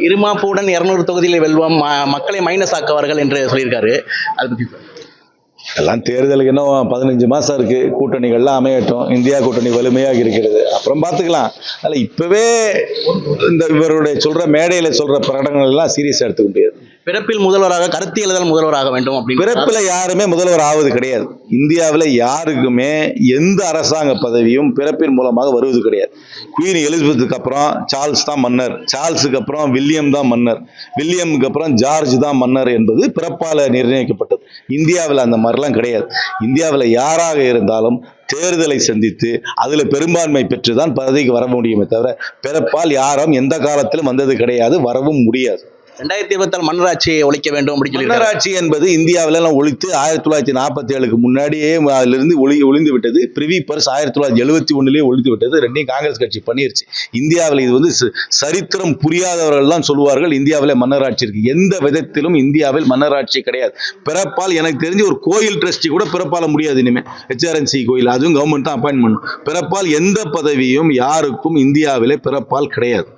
இருமாப்புடன் 200 தொகுதியில் வெல்வோம், மக்களை மைனஸ் ஆக்குவார்கள் என்று சொல்லியிருக்காரு. அதை பத்தி எல்லாம் தேர்தலுக்கு இன்னும் 15 மாசம் இருக்கு. கூட்டணிகள்லாம் அமையட்டும். இந்தியா கூட்டணி வலிமையாக இருக்கிறது, அப்புறம் பார்த்துக்கலாம். அதனால இப்பவே இந்த இவருடைய சொல்ற மேடையில சொல்ற பிரகடனங்கள் எல்லாம் சீரியஸா எடுத்துக்க முடியாது. பிறப்பில் முதல்வராக, கருத்தியல் முதல்வராக வேண்டும் அப்படின்னு பிறப்பில் யாருமே முதல்வர் ஆவது கிடையாது. இந்தியாவில் யாருக்குமே எந்த அரசாங்க பதவியும் பிறப்பின் மூலமாக வருவது கிடையாது. குவீன் எலிசபெத்துக்கு அப்புறம் சார்ல்ஸ் தான் மன்னர், சார்ல்ஸுக்கு அப்புறம் வில்லியம் தான் மன்னர், வில்லியமுக்கு அப்புறம் ஜார்ஜ் தான் மன்னர் என்பது பிறப்பால் நிர்ணயிக்கப்பட்டது. இந்தியாவில் அந்த மாதிரிலாம் கிடையாது. இந்தியாவில் யாராக இருந்தாலும் தேர்தலை சந்தித்து அதில் பெரும்பான்மை பெற்றுதான் பதவிக்கு வர முடியுமே தவிர பிறப்பால் யாரும் எந்த காலத்திலும் வந்தது கிடையாது, வரவும் முடியாது. 2026 மன்னராட்சியை ஒழிக்க வேண்டும் அப்படின்னு சொல்லி. மன்னராட்சி என்பது இந்தியாவில ஒழித்து 1947க்கு முன்னாடியே அதிலிருந்து ஒழிந்து விட்டது. பிரிவி பர்ஸ் 1971 ஒழித்து விட்டது. ரெண்டையும் காங்கிரஸ் கட்சி பண்ணிருச்சு. இந்தியாவில் இது வந்து சரித்திரம் புரியாதவர்கள் தான் சொல்லுவார்கள் இந்தியாவில் மன்னராட்சி இருக்கு. எந்த விதத்திலும் இந்தியாவில் மன்னராட்சி கிடையாது. பிறப்பால் எனக்கு தெரிஞ்சு ஒரு கோயில் ட்ரஸ்டி கூட பிறப்பால முடியாது. இனிமே HRNC கோயில், அதுவும் கவர்மெண்ட் தான் அப்பாயின்ட் பண்ணும். பிறப்பால் எந்த பதவியும் யாருக்கும் இந்தியாவிலே பிறப்பால் கிடையாது.